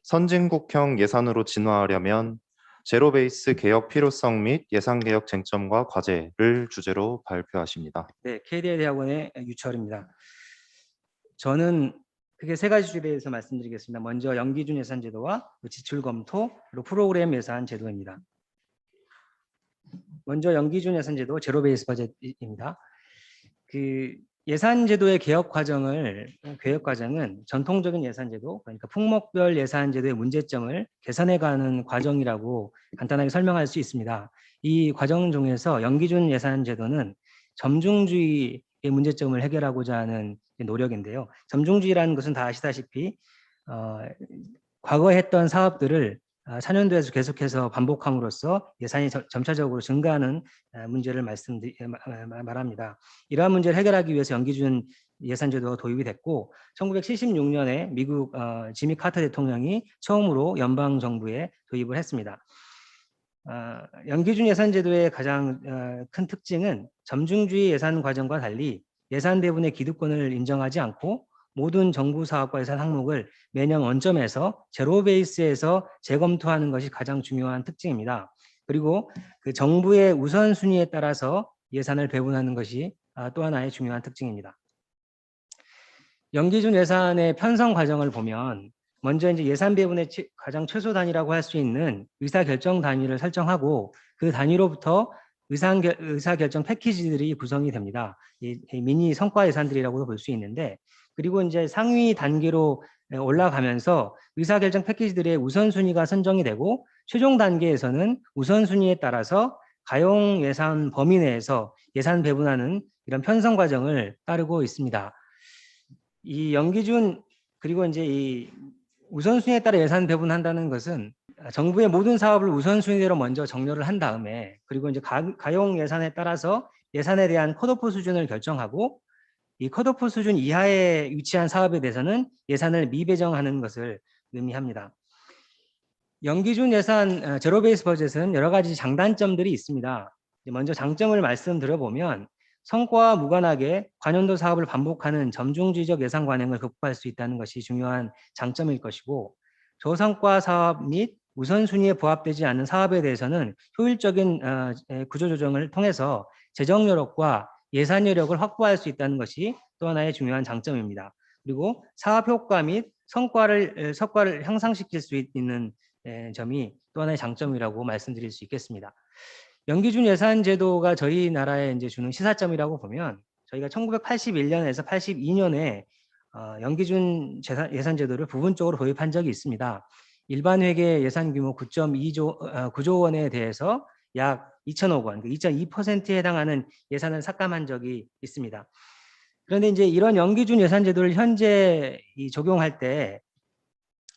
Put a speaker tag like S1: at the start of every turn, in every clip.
S1: 선진국형 예산으로 진화하려면 제로 베이스 개혁 필요성 및 예산 개혁 쟁점과 과제를 주제로 발표하십니다.
S2: 네, KDI 대학원의 유철입니다. 저는 크게 세 가지 주제에 대해서 말씀드리겠습니다. 먼저 연기준 예산 제도와 지출 검토, 그리고 프로그램 예산 제도입니다. 먼저 연기준 예산 제도 제로 베이스 버젯입니다. 그 예산 제도의 개혁 과정은 전통적인 예산 제도, 그러니까 품목별 예산 제도의 문제점을 개선해가는 과정이라고 간단하게 설명할 수 있습니다. 이 과정 중에서 연기준 예산 제도는 점중주의의 문제점을 해결하고자 하는 노력인데요. 점중주의라는 것은 다 아시다시피 과거에 했던 사업들을 4년도에서 계속해서 반복함으로써 예산이 점차적으로 증가하는 문제를 말합니다. 이러한 문제를 해결하기 위해서 연기준 예산제도가 도입이 됐고 1976년에 미국 지미 카터 대통령이 처음으로 연방정부에 도입을 했습니다. 연기준 예산제도의 가장 큰 특징은 점중주의 예산 과정과 달리 예산 배분의 기득권을 인정하지 않고 모든 정부 사업과 예산 항목을 매년 원점에서 제로 베이스에서 재검토하는 것이 가장 중요한 특징입니다. 그리고 그 정부의 우선순위에 따라서 예산을 배분하는 것이 또 하나의 중요한 특징입니다. 연기준 예산의 편성 과정을 보면 먼저 이제 예산 배분의 가장 최소 단위라고 할 수 있는 의사결정 단위를 설정하고 그 단위로부터 의사결정 패키지들이 구성이 됩니다. 이 미니 성과 예산들이라고도 볼 수 있는데 그리고 이제 상위 단계로 올라가면서 의사결정 패키지들의 우선순위가 선정이 되고 최종 단계에서는 우선순위에 따라서 가용 예산 범위 내에서 예산 배분하는 이런 편성 과정을 따르고 있습니다. 이 연기준 그리고 이제 이 우선순위에 따라 예산 배분한다는 것은 정부의 모든 사업을 우선순위대로 먼저 정렬을 한 다음에 그리고 이제 가용 예산에 따라서 예산에 대한 컷오프 수준을 결정하고 이 컷오프 수준 이하에 위치한 사업에 대해서는 예산을 미배정하는 것을 의미합니다. 연기준 예산 제로 베이스 버젯은 여러 가지 장단점들이 있습니다. 먼저 장점을 말씀드려보면 성과와 무관하게 관연도 사업을 반복하는 점중주의적 예산 관행을 극복할 수 있다는 것이 중요한 장점일 것이고 저성과 사업 및 우선순위에 부합되지 않는 사업에 대해서는 효율적인 구조조정을 통해서 재정 여력과 예산 여력을 확보할 수 있다는 것이 또 하나의 중요한 장점입니다. 그리고 사업 효과 및 성과를 향상시킬 수 있는 점이 또 하나의 장점이라고 말씀드릴 수 있겠습니다. 연기준 예산 제도가 저희 나라에 이제 주는 시사점이라고 보면 저희가 1981년에서 82년에 연기준 예산 제도를 부분적으로 도입한 적이 있습니다. 일반 회계 예산 규모 9조 원에 대해서 약 2천억 원, 2.2%에 해당하는 예산을 삭감한 적이 있습니다. 그런데 이제 이런 연기준 예산 제도를 현재 적용할 때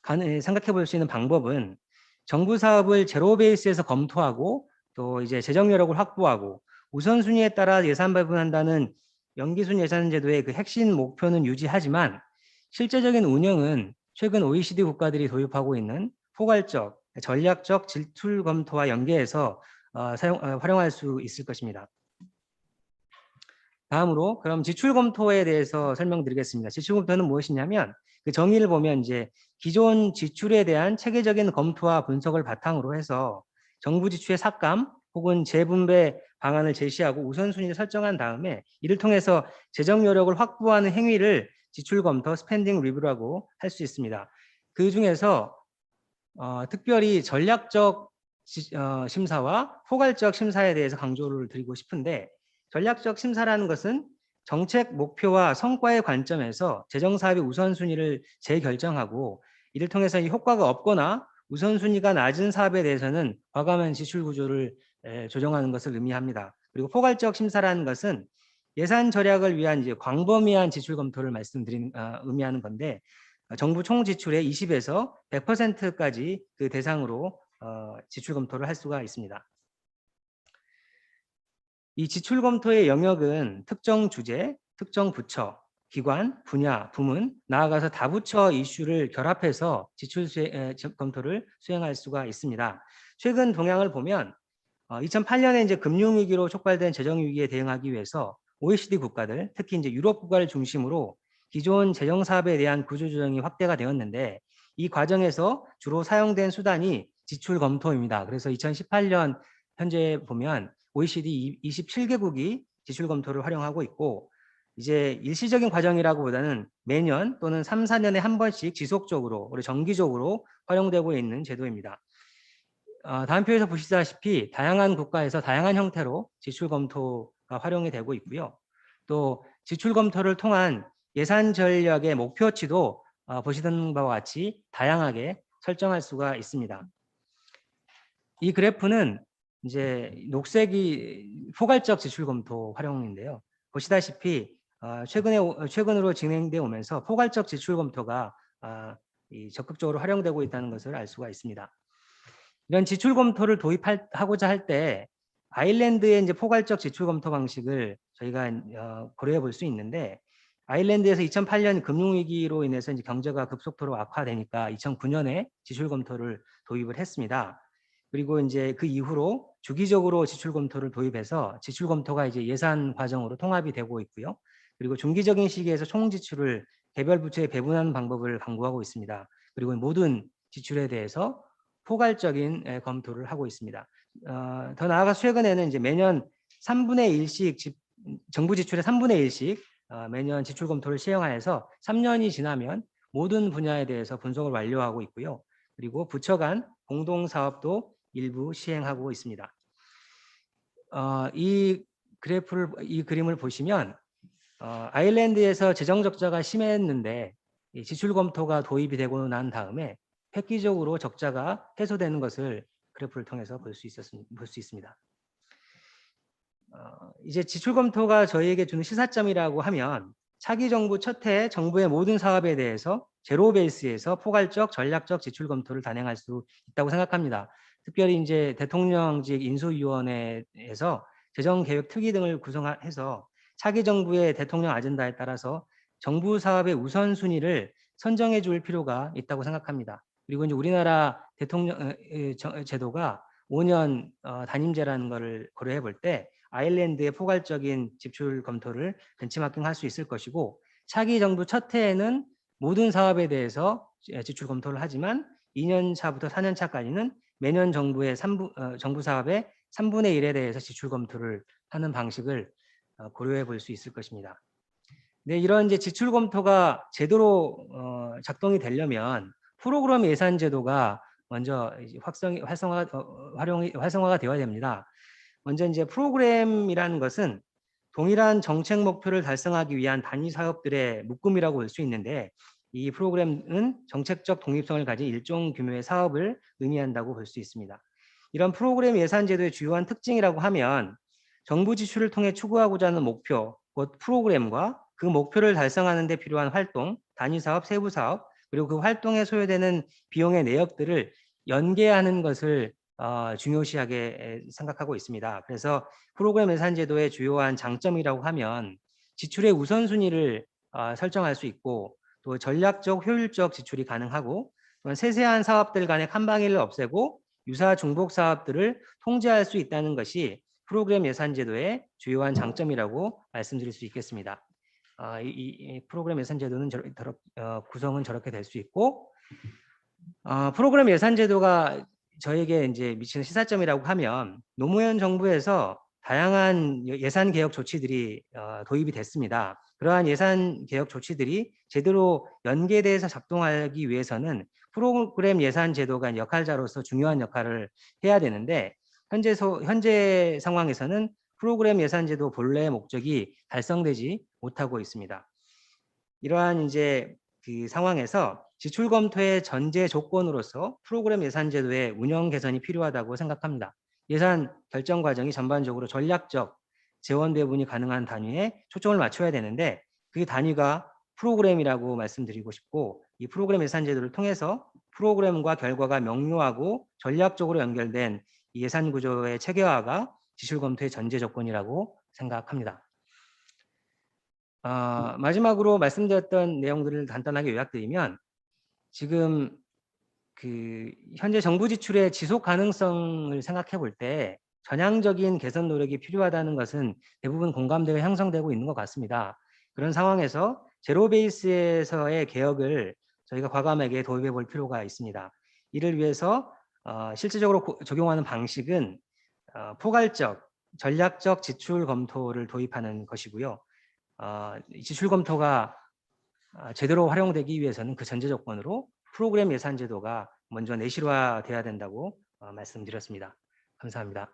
S2: 생각해 볼 수 있는 방법은 정부 사업을 제로 베이스에서 검토하고 또 이제 재정 여력을 확보하고 우선순위에 따라 예산 배분한다는 연기준 예산 제도의 그 핵심 목표는 유지하지만 실제적인 운영은 최근 OECD 국가들이 도입하고 있는 포괄적, 전략적 지출 검토와 연계해서 활용할 수 있을 것입니다. 다음으로 그럼 지출 검토에 대해서 설명드리겠습니다. 지출 검토는 무엇이냐면 그 정의를 보면 이제 기존 지출에 대한 체계적인 검토와 분석을 바탕으로 해서 정부 지출의 삭감 혹은 재분배 방안을 제시하고 우선순위를 설정한 다음에 이를 통해서 재정 여력을 확보하는 행위를 지출 검토 스펜딩 리뷰라고 할 수 있습니다. 그 중에서 특별히 전략적 심사와 포괄적 심사에 대해서 강조를 드리고 싶은데 전략적 심사라는 것은 정책 목표와 성과의 관점에서 재정사업의 우선순위를 재결정하고 이를 통해서 이 효과가 없거나 우선순위가 낮은 사업에 대해서는 과감한 지출 구조를 조정하는 것을 의미합니다. 그리고 포괄적 심사라는 것은 예산 절약을 위한 이제 광범위한 지출 검토를 의미하는 건데 정부 총 지출의 20에서 100%까지 그 대상으로 지출 검토를 할 수가 있습니다. 이 지출 검토의 영역은 특정 주제, 특정 부처, 기관, 분야, 부문, 나아가서 다부처 이슈를 결합해서 지출 검토를 수행할 수가 있습니다. 최근 동향을 보면 2008년에 이제 금융위기로 촉발된 재정위기에 대응하기 위해서 OECD 국가들, 특히 이제 유럽 국가를 중심으로 기존 재정 사업에 대한 구조조정이 확대가 되었는데 이 과정에서 주로 사용된 수단이 지출 검토입니다. 그래서 2018년 현재 보면 OECD 27개국이 지출 검토를 활용하고 있고, 이제 일시적인 과정이라고 보다는 매년 또는 3, 4년에 한 번씩 지속적으로, 우리 정기적으로 활용되고 있는 제도입니다. 다음 표에서 보시다시피 다양한 국가에서 다양한 형태로 지출 검토가 활용이 되고 있고요. 또 지출 검토를 통한 예산 전략의 목표치도 보시던 바와 같이 다양하게 설정할 수가 있습니다. 이 그래프는 이제 녹색이 포괄적 지출 검토 활용인데요. 보시다시피 최근으로 진행되어 오면서 포괄적 지출 검토가 적극적으로 활용되고 있다는 것을 알 수가 있습니다. 이런 지출 검토를 도입하고자 할 때 아일랜드의 이제 포괄적 지출 검토 방식을 저희가 고려해 볼 수 있는데, 아일랜드에서 2008년 금융위기로 인해서 이제 경제가 급속도로 악화되니까 2009년에 지출 검토를 도입을 했습니다. 그리고 이제 그 이후로 주기적으로 지출 검토를 도입해서 지출 검토가 이제 예산 과정으로 통합이 되고 있고요. 그리고 중기적인 시기에서 총 지출을 개별 부처에 배분하는 방법을 강구하고 있습니다. 그리고 모든 지출에 대해서 포괄적인 검토를 하고 있습니다. 더 나아가 최근에는 이제 매년 3분의 1씩 정부 지출의 3분의 1씩 매년 지출 검토를 시행하여서 3년이 지나면 모든 분야에 대해서 분석을 완료하고 있고요. 그리고 부처 간 공동 사업도 일부 시행하고 있습니다. 이 그림을 보시면 아일랜드에서 재정 적자가 심했는데 이 지출 검토가 도입이 되고 난 다음에 획기적으로 적자가 해소되는 것을 그래프를 통해서 볼 수 있습니다. 이제 지출 검토가 저희에게 주는 시사점이라고 하면 차기 정부 첫 해 정부의 모든 사업에 대해서 제로 베이스에서 포괄적 전략적 지출 검토를 단행할 수 있다고 생각합니다. 특별히 이제 대통령직 인수위원회에서 재정계획 특위 등을 구성해서 차기 정부의 대통령 아젠다에 따라서 정부 사업의 우선순위를 선정해 줄 필요가 있다고 생각합니다. 그리고 이제 우리나라 대통령 제도가 5년 단임제라는 것을 고려해 볼 때 아일랜드의 포괄적인 지출 검토를 벤치마킹할 수 있을 것이고, 차기 정부 첫 해에는 모든 사업에 대해서 지출 검토를 하지만 2년 차부터 4년 차까지는 매년 정부 사업의 3분의 1에 대해서 지출 검토를 하는 방식을 고려해 볼 수 있을 것입니다. 네, 이런 이제 지출 검토가 제대로 작동이 되려면 프로그램 예산 제도가 먼저 활성화가 되어야 됩니다. 먼저 이제 프로그램이라는 것은 동일한 정책 목표를 달성하기 위한 단위 사업들의 묶음이라고 볼 수 있는데, 이 프로그램은 정책적 독립성을 가진 일정 규모의 사업을 의미한다고 볼 수 있습니다. 이런 프로그램 예산 제도의 주요한 특징이라고 하면 정부 지출을 통해 추구하고자 하는 목표, 곧 프로그램과 그 목표를 달성하는 데 필요한 활동, 단위 사업, 세부 사업, 그리고 그 활동에 소요되는 비용의 내역들을 연계하는 것을 중요시하게 생각하고 있습니다. 그래서 프로그램 예산 제도의 주요한 장점이라고 하면 지출의 우선순위를 설정할 수 있고, 또 전략적 효율적 지출이 가능하고, 또한 세세한 사업들 간의 칸방이를 없애고 유사 중복 사업들을 통제할 수 있다는 것이 프로그램 예산 제도의 주요한 장점이라고 말씀드릴 수 있겠습니다. 이 프로그램 예산 제도는 구성은 저렇게 될 수 있고, 프로그램 예산 제도가 저에게 이제 미치는 시사점이라고 하면 노무현 정부에서 다양한 예산 개혁 조치들이 도입이 됐습니다. 그러한 예산 개혁 조치들이 제대로 연계돼서 작동하기 위해서는 프로그램 예산 제도가 역할자로서 중요한 역할을 해야 되는데, 현재 상황에서는 프로그램 예산 제도 본래의 목적이 달성되지 못하고 있습니다. 이러한 이제 그 상황에서 지출 검토의 전제 조건으로서 프로그램 예산 제도의 운영 개선이 필요하다고 생각합니다. 예산 결정 과정이 전반적으로 전략적 재원 배분이 가능한 단위에 초점을 맞춰야 되는데, 그 단위가 프로그램이라고 말씀드리고 싶고, 이 프로그램 예산 제도를 통해서 프로그램과 결과가 명료하고 전략적으로 연결된 예산 구조의 체계화가 지출 검토의 전제 조건이라고 생각합니다. 마지막으로 말씀드렸던 내용들을 간단하게 요약드리면, 지금 현재 정부 지출의 지속 가능성을 생각해 볼 때 전향적인 개선 노력이 필요하다는 것은 대부분 공감대가 형성되고 있는 것 같습니다. 그런 상황에서 제로 베이스에서의 개혁을 저희가 과감하게 도입해 볼 필요가 있습니다. 이를 위해서 실질적으로 적용하는 방식은 포괄적, 전략적 지출 검토를 도입하는 것이고요. 이 지출 검토가 제대로 활용되기 위해서는 그 전제 조건으로 프로그램 예산 제도가 먼저 내실화돼야 된다고 말씀드렸습니다. 감사합니다.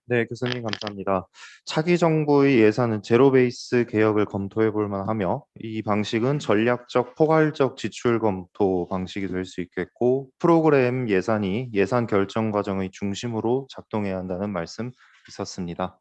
S1: 네, 교수님 감사합니다. 차기 정부의 예산은 제로 베이스 개혁을 검토해 볼 만하며 이 방식은 전략적 포괄적 지출 검토 방식이 될 수 있겠고 프로그램 예산이 예산 결정 과정의 중심으로 작동해야 한다는 말씀 있었습니다.